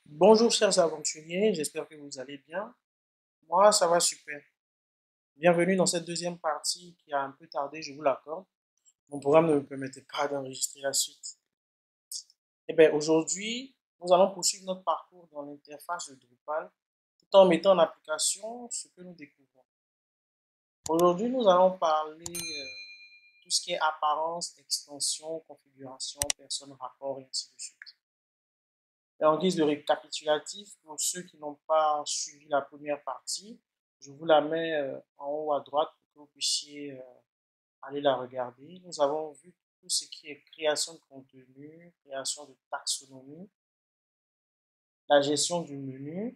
Bonjour chers aventuriers, j'espère que vous allez bien. Moi, ça va super. Bienvenue dans cette deuxième partie qui a un peu tardé, je vous l'accorde. Mon programme ne me permettait pas d'enregistrer la suite. Eh bien, aujourd'hui, nous allons poursuivre notre parcours dans l'interface de Drupal tout en mettant en application ce que nous découvrons. Aujourd'hui, nous allons parler de tout ce qui est apparence, extension, configuration, personne, rapport et ainsi de suite. Et en guise de récapitulatif, pour ceux qui n'ont pas suivi la première partie, je vous la mets en haut à droite pour que vous puissiez aller la regarder. Nous avons vu tout ce qui est création de contenu, création de taxonomie, la gestion du menu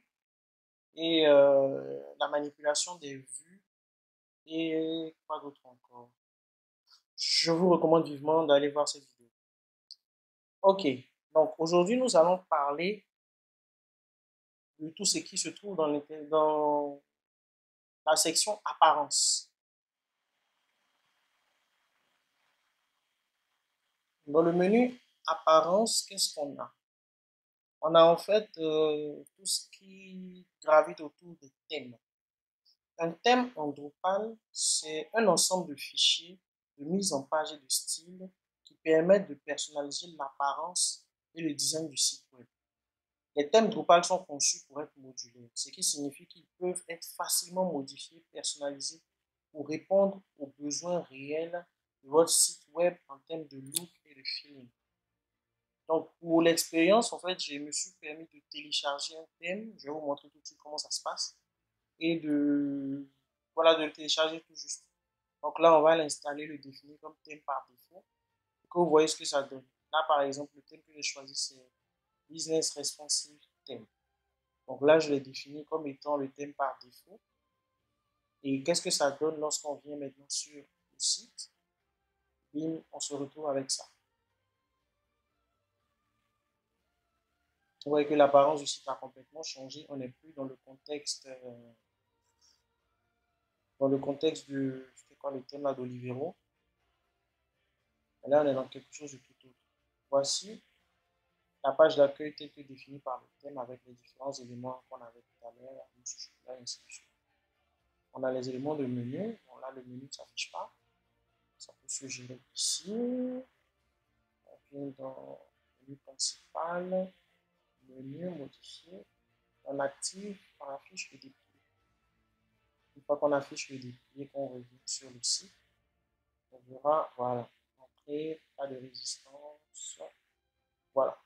et la manipulation des vues et quoi d'autre encore. Je vous recommande vivement d'aller voir cette vidéo. Ok, donc aujourd'hui nous allons parler de tout ce qui se trouve dans la section apparence. Dans le menu apparence, qu'est-ce qu'on a? On a en fait tout ce qui gravite autour des thèmes. Un thème en Drupal, c'est un ensemble de fichiers de mise en page et de style qui permettent de personnaliser l'apparence et le design du site web. Les thèmes Drupal sont conçus pour être modulaires, ce qui signifie qu'ils peuvent être facilement modifiés, personnalisés pour répondre aux besoins réels de votre site web en termes de look et de feeling. Donc, pour l'expérience, en fait, je me suis permis de télécharger un thème. Je vais vous montrer tout de suite comment ça se passe. Et voilà, de le télécharger tout juste. Donc là, on va l'installer, le définir comme thème par défaut. Et que vous voyez ce que ça donne. Là, par exemple, le thème que j'ai choisi, c'est Business Responsive Theme. Donc là, je l'ai défini comme étant le thème par défaut. Et qu'est-ce que ça donne lorsqu'on vient maintenant sur le site? Bim, on se retrouve avec ça. Vous voyez que l'apparence du site a complètement changé. On n'est plus dans le contexte de, c'était quoi le thème là d'Olivero. Là, on est dans quelque chose de tout autre. Voici la page d'accueil telle que définie par le thème avec les différents éléments qu'on avait tout à l'heure, et ainsi de suite. On a les éléments de menu. Bon, là, le menu ne s'affiche pas. Ça peut se gérer ici. On vient dans le menu principal, menu modifié. On active, on affiche le déplier. Une fois qu'on affiche le déplier, qu'on revient sur le site, on verra, voilà, entrée, pas de résistance, voilà.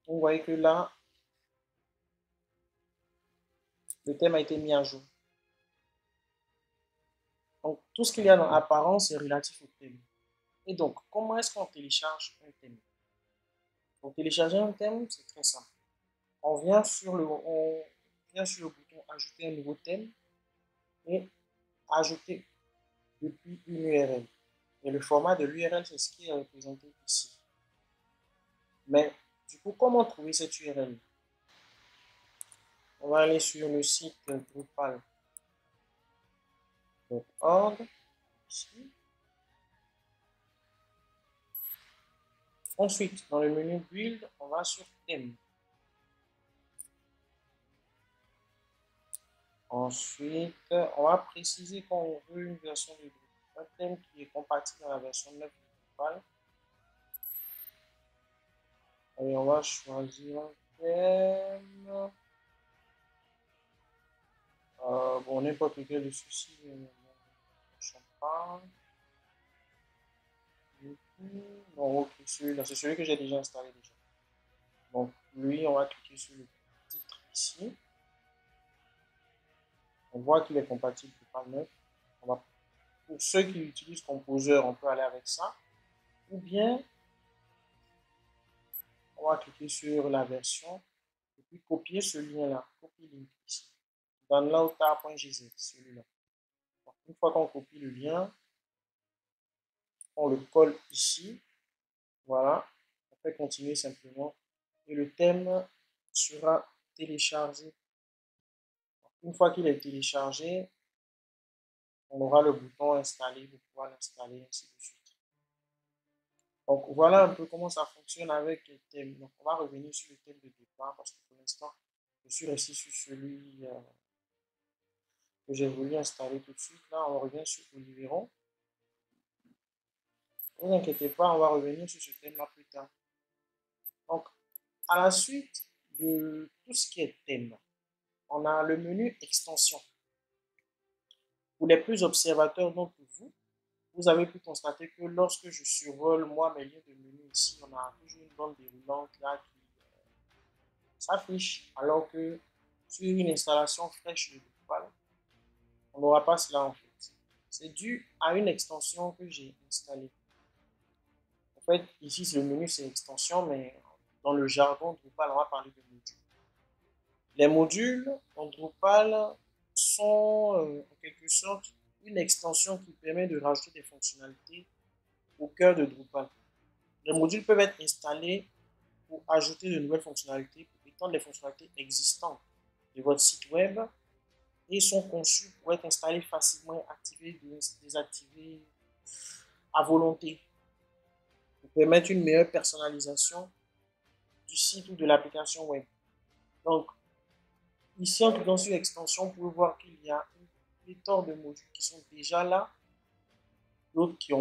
Vous voyez que là, le thème a été mis à jour. Donc, tout ce qu'il y a dans apparence est relatif au thème. Et donc, comment est-ce qu'on télécharge un thème? Pour télécharger un thème, c'est très simple. On vient sur le bouton ajouter un nouveau thème et ajouter depuis une URL. Et le format de l'URL, c'est ce qui est représenté ici. Mais du coup, comment trouver cette URL? On va aller sur le site drupal.org. Ici. Ensuite, dans le menu Build, on va sur Thème. Ensuite, on va préciser qu'on veut une version de Drupal, un thème qui est compatible dans la version 9 de Drupal. Et on va choisir un thème. Bon, n'importe lequel de ceux-ci ne change pas. Bon, ok, celui-là, c'est celui que j'ai déjà installé déjà. Donc, lui, on va cliquer sur le titre ici. On voit qu'il est compatible Drupal 9. Pour ceux qui utilisent Composer, on peut aller avec ça. Ou bien, on va cliquer sur la version et puis copier ce lien-là. Copie link ici. Download.gz, celui-là. Une fois qu'on copie le lien, on le colle ici. Voilà. On fait continuer simplement. Et le thème sera téléchargé. Une fois qu'il est téléchargé, on aura le bouton installer pour pouvoir l'installer, ainsi de suite. Donc, voilà un peu comment ça fonctionne avec les thèmes. Donc, on va revenir sur le thème de départ parce que pour l'instant, je suis resté sur celui que j'ai voulu installer tout de suite. Là, on revient sur Oliveron. Ne vous inquiétez pas, on va revenir sur ce thème-là plus tard. Donc, à la suite de tout ce qui est thème, on a le menu extension. Pour les plus observateurs d'entre vous, vous avez pu constater que lorsque je survole moi mes liens de menu ici, on a toujours une bande déroulante là qui s'affiche, alors que sur une installation fraîche de Drupal, on n'aura pas cela en fait. C'est dû à une extension que j'ai installée. En fait, ici le menu c'est extension, mais dans le jargon Drupal, on va parler de modules. Les modules en Drupal sont en quelque sorte une extension qui permet de rajouter des fonctionnalités au cœur de Drupal. Les modules peuvent être installés pour ajouter de nouvelles fonctionnalités, pour étendre les fonctionnalités existantes de votre site web et sont conçus pour être installés facilement, activés, désactivés à volonté, pour permettre une meilleure personnalisation du site ou de l'application web. Donc, ici, en cliquant sur extension, vous pouvez voir qu'il y a une pléthore de modules qui sont déjà là, d'autres qui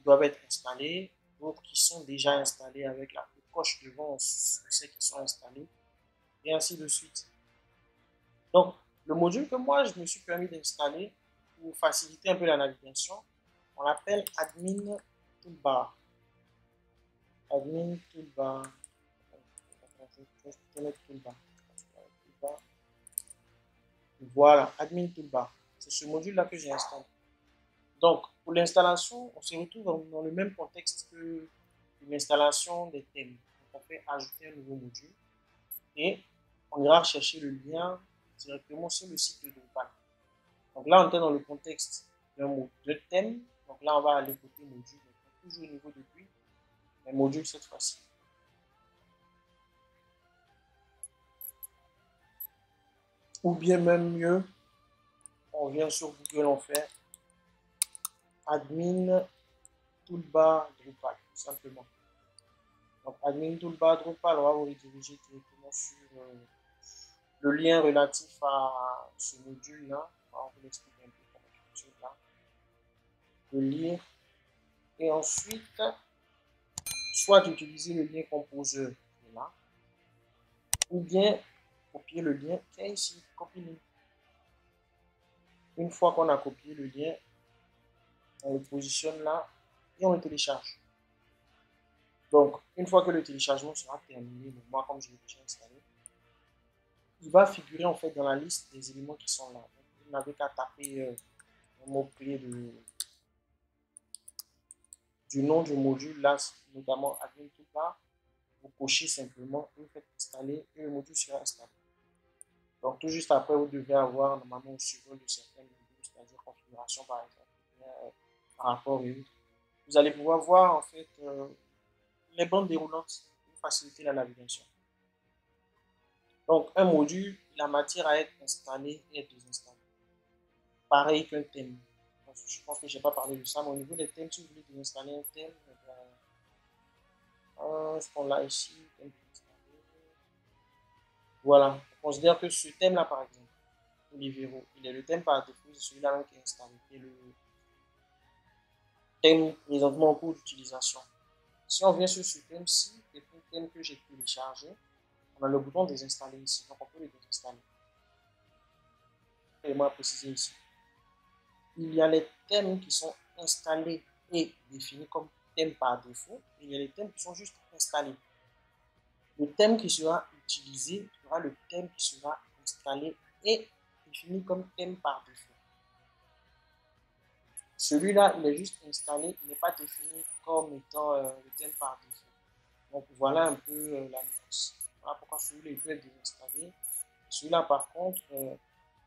doivent être installés, d'autres qui sont déjà installés avec la coche devant, on sait qu'ils sont installés, et ainsi de suite. Donc, le module que moi, je me suis permis d'installer pour faciliter un peu la navigation, on l'appelle Admin Toolbar. Admin Toolbar. Voilà, Admin Toolbar. C'est ce module-là que j'ai installé. Donc, pour l'installation, on se retrouve dans le même contexte que l'installation des thèmes. Donc, on fait ajouter un nouveau module et on ira chercher le lien directement sur le site de Drupal. Donc là, on est dans le contexte d'un mot de thème. Donc là, on va aller côté module, toujours au niveau de GUI, mais module cette fois-ci. Ou bien même mieux, on vient sur Google, on fait admin toolbar Drupal, tout simplement. Donc admin toolbar Drupal, on va vous rediriger directement sur le lien relatif à ce module-là. On va vous expliquer un peu comment il fonctionne là. Le lire et ensuite, soit utiliser le lien composeur qui est là, ou bien copier le lien qui est ici, copier. Une fois qu'on a copié le lien, on le positionne là et on le télécharge. Donc, une fois que le téléchargement sera terminé, donc moi comme je l'ai déjà installé, il va figurer en fait dans la liste des éléments qui sont là. Donc, vous n'avez qu'à taper un mot-clé du nom du module là, notamment admin toolbar. Vous cochez simplement, vous faites installer et le module sera installé. Donc, tout juste après, vous devez avoir normalement un survol de certains modules, c'est-à-dire configuration par exemple, par rapport et autres. Vous allez pouvoir voir en fait les bandes déroulantes pour faciliter la navigation. Donc, un module, la matière à être installée et désinstallée. Pareil qu'un thème. Je pense que je n'ai pas parlé de ça, mais au niveau des thèmes, si vous voulez désinstaller un thème, ce qu'on l'a ici, voilà. On considère que ce thème-là, par exemple, Olivero, il est le thème par défaut, c'est celui-là qui est installé, qui est le thème présentement en cours d'utilisation. Si on vient sur ce thème-ci, c'est un thème que j'ai téléchargé, on a le bouton désinstaller ici, donc on peut le désinstaller. Et moi préciser ici. Il y a les thèmes qui sont installés et définis comme thèmes par défaut, et il y a les thèmes qui sont juste installés. Le thème qui sera utilisé sera le thème qui sera installé et défini comme thème par défaut. Celui-là, il est juste installé, il n'est pas défini comme étant le thème par défaut. Donc voilà un peu la nuance. Voilà pourquoi celui-là, il peut être désinstallé. Celui-là, par contre,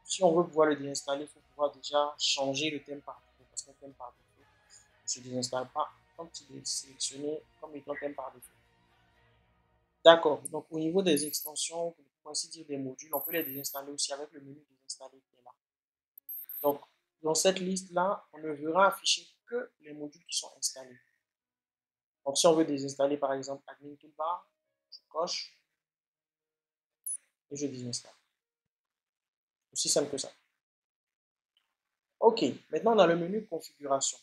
si on veut pouvoir le déinstaller, il faut pouvoir déjà changer le thème par défaut. Parce qu'un thème par défaut ne se désinstalle pas quand il est sélectionné comme étant thème par défaut. D'accord. Donc au niveau des extensions, pour ainsi dire des modules, on peut les désinstaller aussi avec le menu désinstaller qui est là. Donc dans cette liste-là, on ne verra afficher que les modules qui sont installés. Donc, si on veut désinstaller, par exemple, Admin Toolbar, je coche et je désinstalle. Aussi simple que ça. OK, maintenant on a le menu configuration.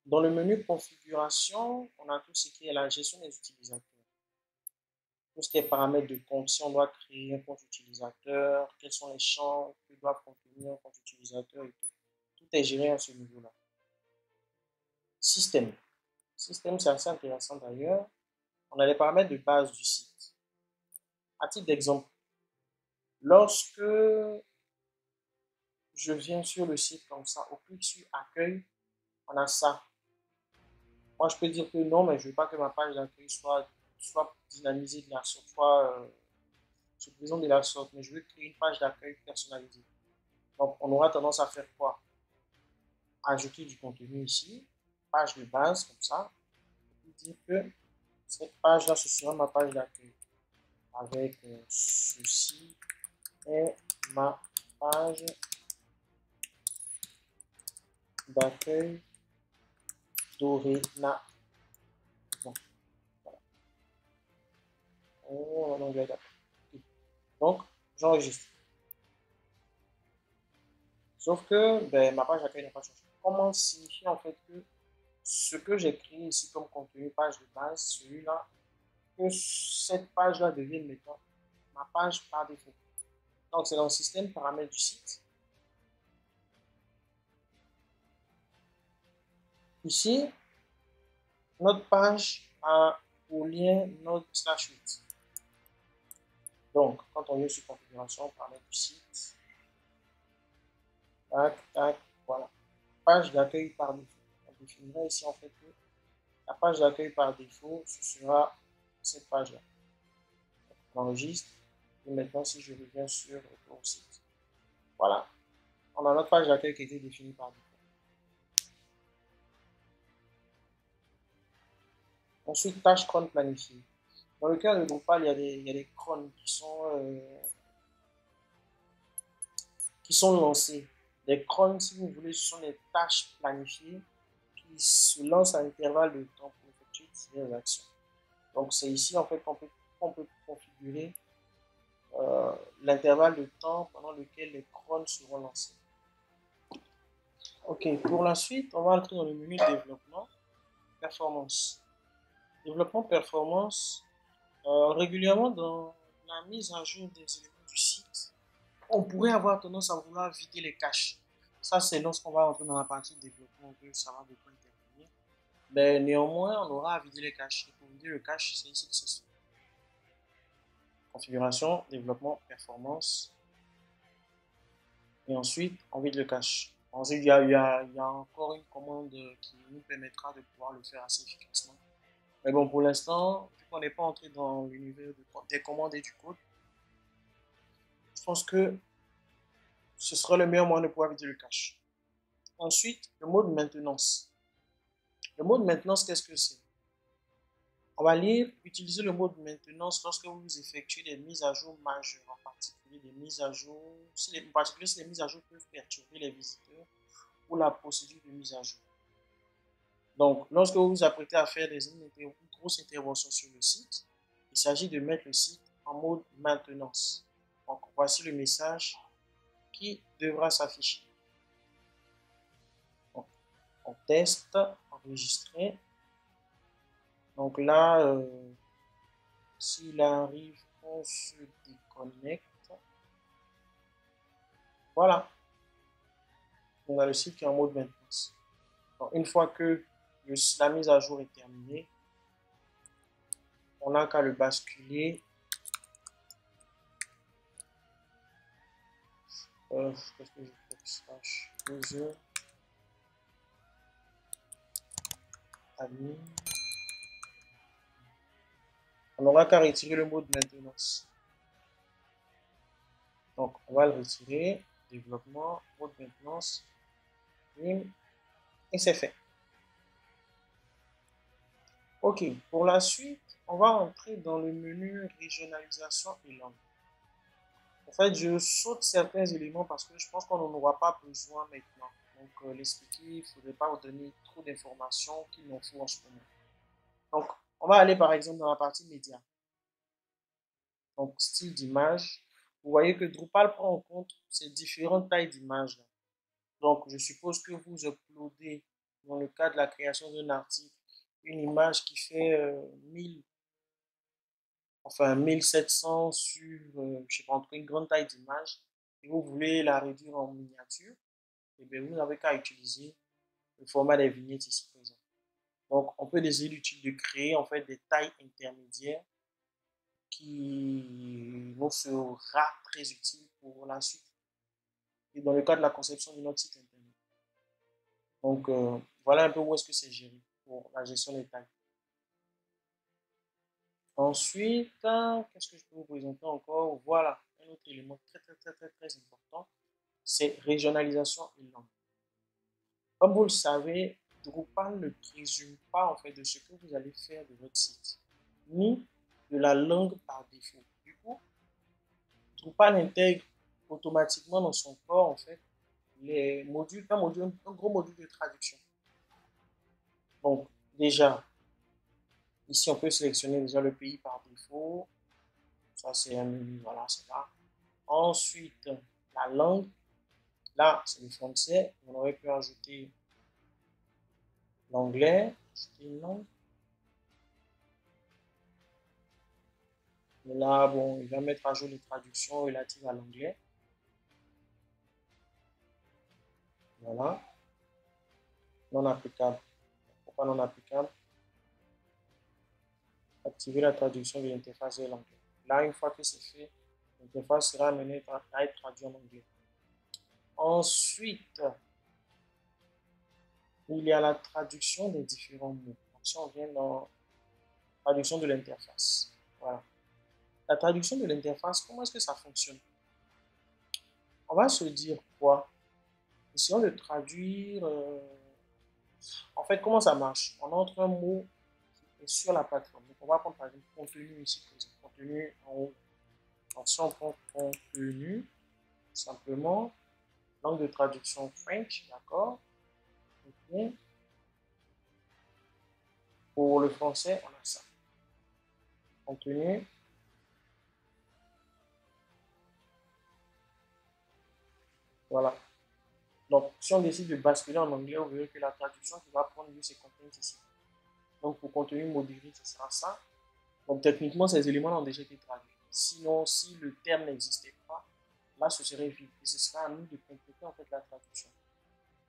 Dans le menu configuration, on a tout ce qui est la gestion des utilisateurs. Tout ce qui est paramètres de compte, si on doit créer un compte utilisateur, quels sont les champs que doit contenir un compte utilisateur et tout. Tout est géré à ce niveau-là. Système. Système, c'est assez intéressant d'ailleurs. On a les paramètres de base du site. À titre d'exemple, lorsque je viens sur le site comme ça, au clic sur accueil, on a ça. Moi, je peux dire que non, mais je ne veux pas que ma page d'accueil soit dynamisée de la sorte, se présente de la sorte, mais je veux créer une page d'accueil personnalisée. Donc, on aura tendance à faire quoi? Ajouter du contenu ici, page de base, comme ça, et dire que cette page-là, ce sera ma page d'accueil. Avec ceci est ma page d'accueil dorénavant. Voilà. Oh, en anglais, d'accord. Donc, j'enregistre. Sauf que ben, ma page d'accueil n'a pas changé. Comment signifier en fait que ce que j'ai créé ici comme contenu page de base, celui-là, que cette page-là devienne maintenant ma page par défaut. Donc, c'est dans le système paramètres du site. Ici, notre page a pour lien notre /8. Donc, quand on est sur configuration, paramètres du site, tac, tac, voilà. Page d'accueil par défaut. On définira ici en fait que la page d'accueil par défaut, ce sera cette page-là. On enregistre. Et maintenant, si je reviens sur le site, voilà. On a notre page d'accueil qui a été définie par défaut. Ensuite, tâches cron planifiées. Dans le cas de Drupal, il y a des crons qui sont lancés. Les crons, si vous voulez, ce sont des tâches planifiées qui se lancent à intervalles de temps pour effectuer diverses actions. Donc, c'est ici en fait qu'on peut configurer l'intervalle de temps pendant lequel les crons seront lancés. Ok, pour la suite, on va entrer dans le menu développement, performance. Développement performance, régulièrement dans la mise à jour des éléments du site, on pourrait avoir tendance à vouloir vider les caches. Ça, c'est lorsqu'on va entrer dans la partie développement que ça va beaucoup intervenir. Mais néanmoins, on aura à vider les caches. Et pour vider le cache, c'est ici que ça se fait. Configuration, développement, performance. Et ensuite, on vide le cache. Ensuite, il y a encore une commande qui nous permettra de pouvoir le faire assez efficacement. Mais bon, pour l'instant, vu qu'on n'est pas entré dans l'univers des commandes et du code, je pense que ce sera le meilleur moyen de pouvoir vider le cache. Ensuite, le mode maintenance. Le mode maintenance, qu'est-ce que c'est? On va lire, utiliser le mode maintenance lorsque vous effectuez des mises à jour majeures, en particulier des mises à jour, en particulier si les mises à jour peuvent perturber les visiteurs ou la procédure de mise à jour. Donc, lorsque vous vous apprêtez à faire une grosse intervention sur le site, il s'agit de mettre le site en mode maintenance. Donc, voici le message qui devra s'afficher. On teste, enregistrer. Donc là, s'il arrive, on se déconnecte. Voilà. On a le site qui est en mode maintenance. Donc, une fois que la mise à jour est terminée, on n'a qu'à le basculer. Qu'est-ce que je fais? Slash user admin. On n'aura qu'à retirer le mode maintenance. Donc, on va le retirer. Développement, mode maintenance. Et c'est fait. Ok, pour la suite, on va entrer dans le menu régionalisation et langue. En fait, je saute certains éléments parce que je pense qu'on n'en aura pas besoin maintenant. Donc, l'expliquer, il ne faudrait pas vous donner trop d'informations qu'il n'en faut en ce moment. Donc, on va aller par exemple dans la partie média. Donc, style d'image. Vous voyez que Drupal prend en compte ces différentes tailles d'images. Donc, je suppose que vous uploadez, dans le cas de la création d'un article, une image qui fait 1000, enfin 1700 sur, je sais pas, entre une grande taille d'image, et vous voulez la réduire en miniature, et bien vous n'avez qu'à utiliser le format des vignettes ici présent. Donc, on peut décider de créer en fait des tailles intermédiaires qui nous sera très utile pour la suite. Et dans le cas de la conception de notre site internet. Donc, voilà un peu où est-ce que c'est géré pour la gestion des tailles. Ensuite, qu'est-ce que je peux vous présenter encore? Voilà, un autre élément très important, c'est régionalisation et langue. Comme vous le savez, Drupal ne présume pas en fait de ce que vous allez faire de votre site, ni de la langue par défaut. Du coup, Drupal intègre automatiquement dans son corps en fait les modules, un gros module de traduction. Donc, déjà, ici, on peut sélectionner déjà le pays par défaut. Ça, c'est un menu, voilà, c'est là. Ensuite, la langue. Là, c'est le français. On aurait pu ajouter l'anglais. Ajouter une langue. Mais là, bon, il va mettre à jour les traductions relatives à l'anglais. Voilà. Non applicable. Pourquoi non applicable? Activer la traduction de l'interface de l'anglais. Là, une fois que c'est fait, l'interface sera amenée à être traduite en anglais. Ensuite, il y a la traduction des différents mots. Donc, si on vient dans la traduction de l'interface. Voilà. La traduction de l'interface, comment est-ce que ça fonctionne? On va se dire quoi? Essayons de traduire. En fait, comment ça marche? On entre un mot qui est sur la plateforme. Donc, on va prendre par exemple contenu ici, contenu en haut. Donc, si on prend contenu, simplement, langue de traduction French, d'accord? Okay. Pour le français, on a ça. Contenu. Voilà. Donc, si on décide de basculer en anglais, vous verrez que la traduction qui va prendre lieu, c'est contenu ici. Donc, pour contenu modéré, ce sera ça. Donc, techniquement, ces éléments ont déjà été traduits. Sinon, si le terme n'existait pas, là, ce serait vide. Et ce sera à nous de compléter en fait la traduction.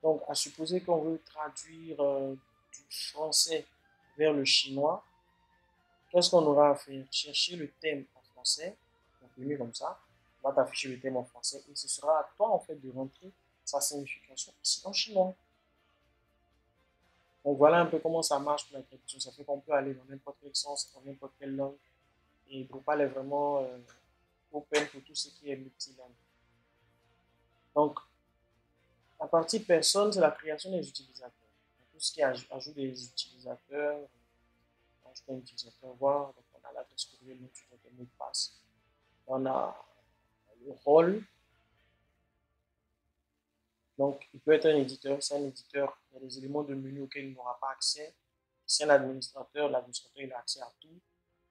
Donc, à supposer qu'on veut traduire du français vers le chinois, qu'est-ce qu'on aura à faire? Chercher le thème en français, contenu comme ça. On va t'afficher le thème en français et ce sera à toi en fait de rentrer sa signification ici en chinois. Donc voilà un peu comment ça marche pour la traduction. Ça fait qu'on peut aller dans n'importe quel sens, dans n'importe quelle langue. Et Drupal est vraiment open pour tout ce qui est multilingue. Donc, la partie personne, c'est la création des utilisateurs. Donc, tout ce qui est ajout des utilisateurs, ajout un utilisateur, voir. Donc, on a l'adresse courriel, l'utilisateur, mot de passe. On a le rôle. Donc, il peut être un éditeur. C'est un éditeur. Il y a des éléments de menu auxquels il n'aura pas accès. C'est un administrateur. L'administrateur, il a accès à tout.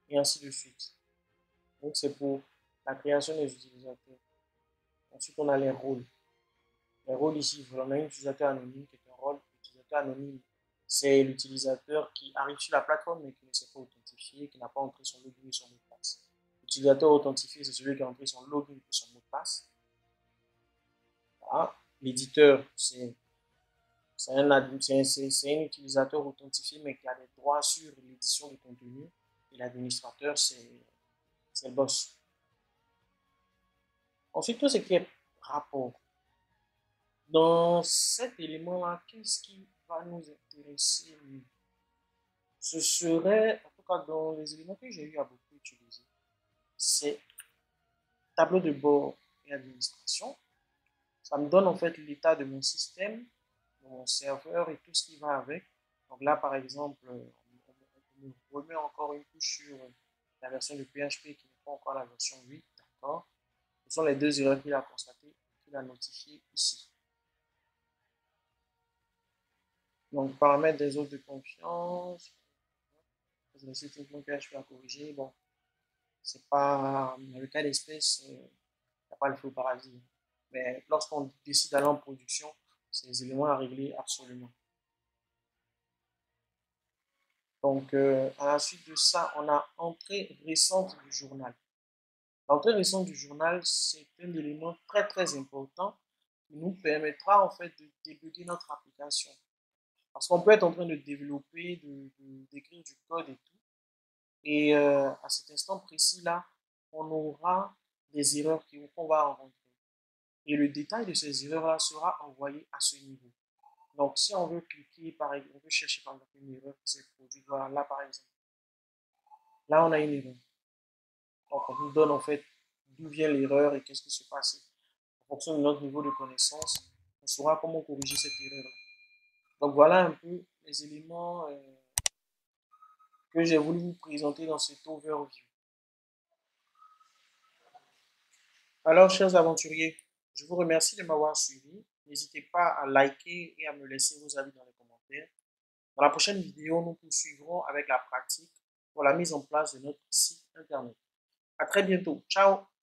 Et ainsi de suite. Donc, c'est pour la création des utilisateurs. Ensuite, on a les rôles. Les rôles ici, on a un utilisateur anonyme qui est un rôle. L'utilisateur anonyme, c'est l'utilisateur qui arrive sur la plateforme mais qui ne s'est pas authentifié, qui n'a pas entré son login et son mot de passe. L'utilisateur authentifié, c'est celui qui a entré son login et son mot de passe. Voilà. L'éditeur, c'est un utilisateur authentifié mais qui a des droits sur l'édition du contenu. Et l'administrateur, c'est le boss. Ensuite, tout ce qui est rapport. Dans cet élément-là, qu'est-ce qui va nous intéresser? Ce serait, en tout cas dans les éléments que j'ai eu à beaucoup utiliser, c'est tableau de bord et administration. Ça me donne en fait l'état de mon système, de mon serveur et tout ce qui va avec. Donc là, par exemple, on me remet encore une couche sur la version de PHP qui n'est pas encore la version 8, d'accord? Ce sont les deux erreurs qu'il a constatées, qu'il a notifiées ici. Donc, paramètres des autres de confiance, le site PHP à corriger. Bon, c'est pas, dans le cas d'espèce, il n'y a pas le feu au paradis. Mais lorsqu'on décide d'aller en production, c'est des éléments à régler absolument. Donc, à la suite de ça, on a entrée récente du journal. L'entrée récente du journal, c'est un élément très très important qui nous permettra en fait de débugger notre application. Parce qu'on peut être en train de développer, d'écrire du code et tout. Et à cet instant précis-là, on aura des erreurs qu'on va rencontrer. Et le détail de ces erreurs-là sera envoyé à ce niveau. Donc, si on veut cliquer, par exemple, on veut chercher par exemple une erreur qui s'est produite, voilà, là par exemple. Là, on a une erreur. Donc, on nous donne en fait d'où vient l'erreur et qu'est-ce qui se passe. En fonction de notre niveau de connaissance, on saura comment corriger cette erreur-là. Donc, voilà un peu les éléments que j'ai voulu vous présenter dans cet overview. Alors, chers aventuriers, je vous remercie de m'avoir suivi. N'hésitez pas à liker et à me laisser vos avis dans les commentaires. Dans la prochaine vidéo, nous poursuivrons avec la pratique pour la mise en place de notre site internet. À très bientôt. Ciao!